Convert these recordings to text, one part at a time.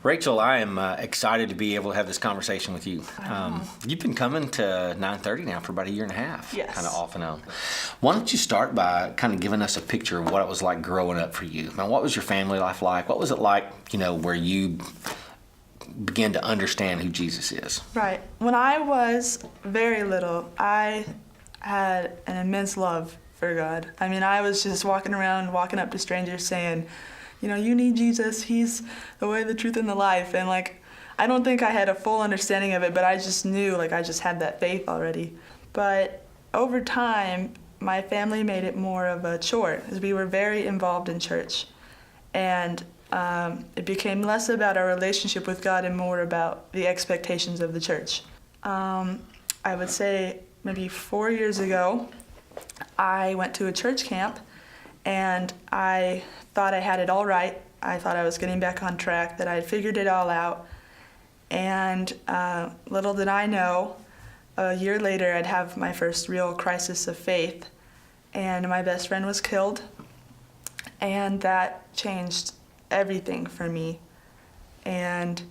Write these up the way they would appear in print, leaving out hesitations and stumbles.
Rachel, I am excited to be able to have this conversation with you. You've been coming to 9:30 now for about a year and a half, Yes. kind of off and on. Why don't you start by kind of giving us a picture of what it was like growing up for you? Now, what was your family life like? What was it like, where you began to understand who Jesus is? Right. When I was very little, I had an immense love for God. I mean, I was just walking up to strangers saying, you need Jesus. He's the way, the truth, and the life. And I don't think I had a full understanding of it, but I just knew, I just had that faith already. But over time, my family made it more of a chore, as we were very involved in church. And it became less about our relationship with God and more about the expectations of the church. I would say maybe 4 years ago, I went to a church camp, and I thought I had it all right. I thought I was getting back on track, that I had figured it all out. And little did I know, a year later I'd have my first real crisis of faith, and my best friend was killed, and that changed everything for me. And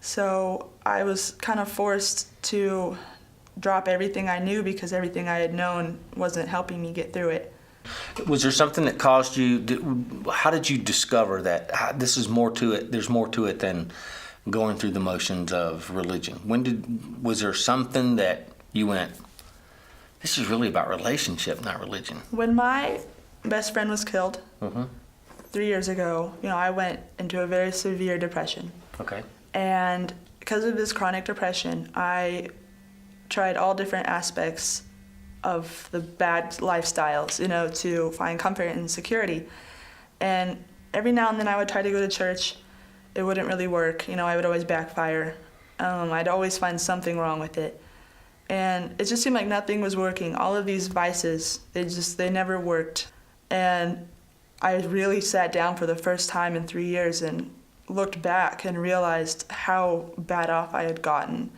so I was kind of forced to drop everything I knew, because everything I had known wasn't helping me get through it. Was there something that caused you, how did you discover that there's more to it than going through the motions of religion? Was there something that you went, this is really about relationship, not religion? When my best friend was killed 3 years ago, I went into a very severe depression. Okay. And because of this chronic depression, I tried all different aspects of the bad lifestyles, to find comfort and security. And every now and then I would try to go to church. It wouldn't really work. I would always backfire. I'd always find something wrong with it. And it just seemed like nothing was working. All of these vices, they never worked. And I really sat down for the first time in 3 years and looked back and realized how bad off I had gotten,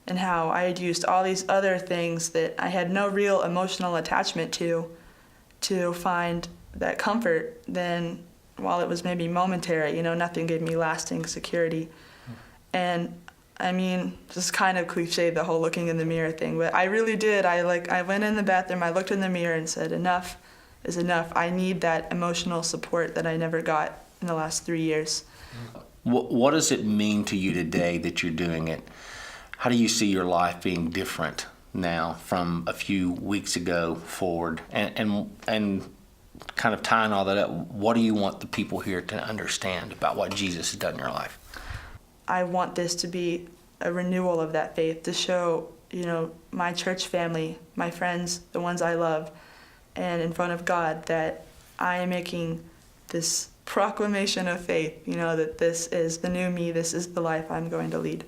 and how I had used all these other things that I had no real emotional attachment to find that comfort. Then, while it was maybe momentary, nothing gave me lasting security. And I mean, just kind of cliche, the whole looking in the mirror thing, but I really did. I went in the bathroom, I looked in the mirror and said, enough is enough. I need that emotional support that I never got in the last 3 years. What does it mean to you today that you're doing it? How do you see your life being different now from a few weeks ago forward? And kind of tying all that up, what do you want the people here to understand about what Jesus has done in your life? I want this to be a renewal of that faith, to show, my church family, my friends, the ones I love, and in front of God, that I am making this proclamation of faith, that this is the new me, this is the life I'm going to lead.